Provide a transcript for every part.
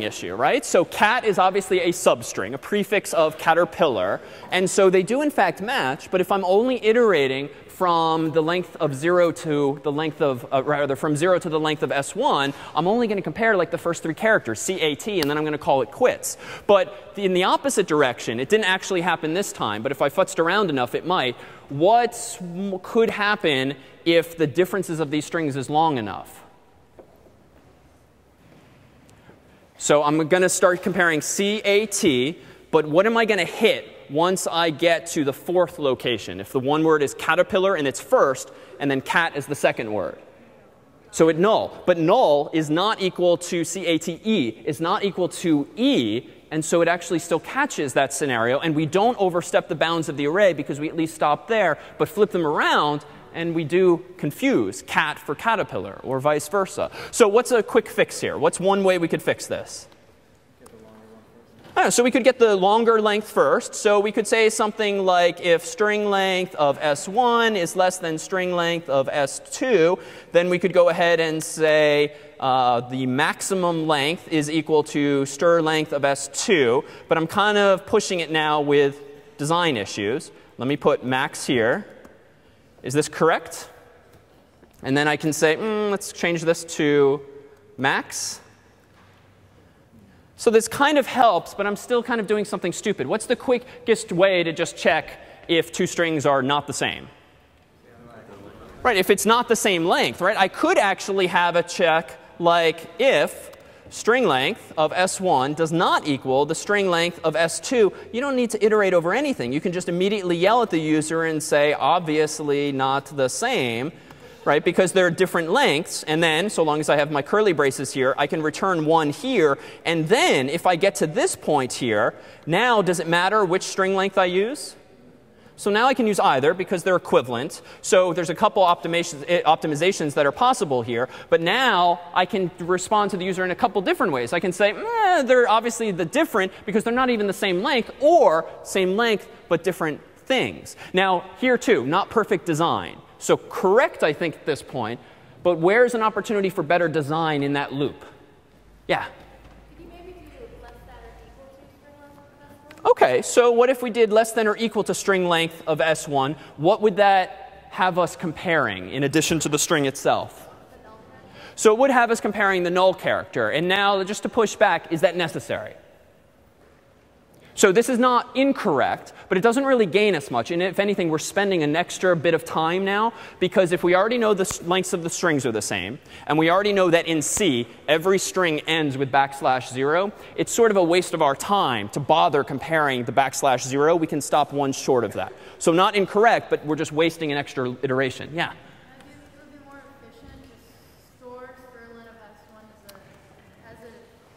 issue, right? So cat is obviously a substring, a prefix of caterpillar. And so they do in fact match, but if I'm only iterating from the length of 0 to the length of, rather from 0 to the length of S1, I'm only going to compare like the first 3 characters, CAT, and then I'm going to call it quits. But in the opposite direction, it didn't actually happen this time, but if I futzed around enough, it might. What could happen if the differences of these strings is long enough? So I'm going to start comparing CAT, but what am I going to hit once I get to the 4th location? If the one word is caterpillar and it's first, and then cat is the second word. So it null. But null is not equal to CATE, is not equal to E, and so it actually still catches that scenario. And we don't overstep the bounds of the array because we at least stop there, but flip them around, and we do confuse cat for caterpillar, or vice versa. So what's a quick fix here? What's one way we could fix this? So we could get the longer length first. So we could say something like if string length of S1 is less than string length of S2, then we could go ahead and say the maximum length is equal to str length of S2. But I'm kind of pushing it now with design issues. Let me put max here. Is this correct? And then I can say, let's change this to max. So this kind of helps, but I'm still kind of doing something stupid. What's the quickest way to just check if 2 strings are not the same? Right, if it's not the same length, right? I could actually have a check like if string length of S1 does not equal the string length of S2, you don't need to iterate over anything. You can just immediately yell at the user and say, obviously not the same, right? Because they're different lengths. And then, so long as I have my curly braces here, I can return 1 here. And then, if I get to this point here, now does it matter which string length I use? So now I can use either because they're equivalent. So there's a couple optimizations that are possible here. But now I can respond to the user in a couple different ways. I can say, they're obviously the different because they're not even the same length, or same length but different things. Now here too, not perfect design. So correct, I think, at this point. But where's an opportunity for better design in that loop? Yeah? OK, so what if we did less than or equal to string length of S1? What would that have us comparing in addition to the string itself? So it would have us comparing the null character. And now, just to push back, is that necessary? So this is not incorrect, but it doesn't really gain us much. And if anything, we're spending an extra bit of time now, because if we already know the lengths of the strings are the same, and we already know that in C, every string ends with \0, it's sort of a waste of our time to bother comparing the \0. We can stop one short of that. So not incorrect, but we're just wasting an extra iteration. Yeah? Would it be more efficient to store string length of S1 as an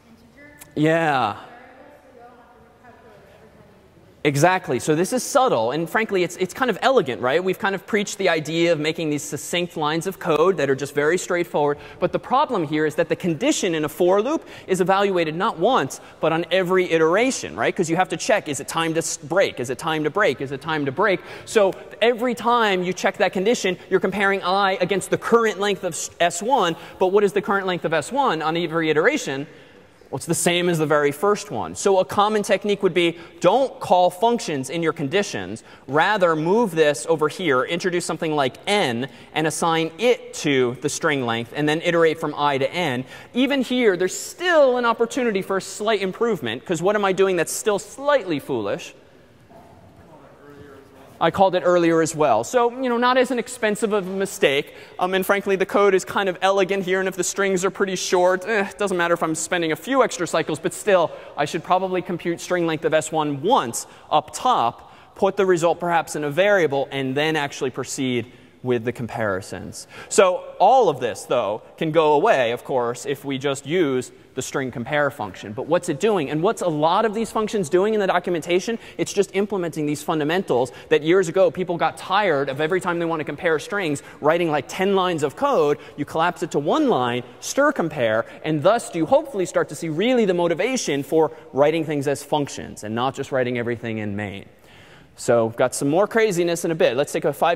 integer? Yeah. Exactly. So this is subtle. And frankly, it's kind of elegant, right? We've kind of preached the idea of making these succinct lines of code that are just very straightforward. But the problem here is that the condition in a for loop is evaluated not once, but on every iteration, right? Because you have to check, is it time to break? Is it time to break? Is it time to break? So every time you check that condition, you're comparing I against the current length of S1. But what is the current length of S1 on every iteration? Well, it's the same as the very first one. So a common technique would be, don't call functions in your conditions. Rather, move this over here, introduce something like n, and assign it to the string length, and then iterate from I to n. Even here, there's still an opportunity for a slight improvement, because what am I doing that's still slightly foolish? I called it earlier as well. So, not as an expensive of a mistake. And frankly, the code is kind of elegant here. And if the strings are pretty short, it doesn't matter if I'm spending a few extra cycles. But still, I should probably compute string length of S1 once up top, put the result perhaps in a variable, and then actually proceed with the comparisons. So all of this, though, can go away, of course, if we just use the string compare function. But what's it doing? And what's a lot of these functions doing in the documentation? It's just implementing these fundamentals that years ago people got tired of every time they want to compare strings, writing like 10 lines of code. You collapse it to 1 line, str compare, and thus do you hopefully start to see really the motivation for writing things as functions and not just writing everything in main. So we've got some more craziness in a bit. Let's take a 5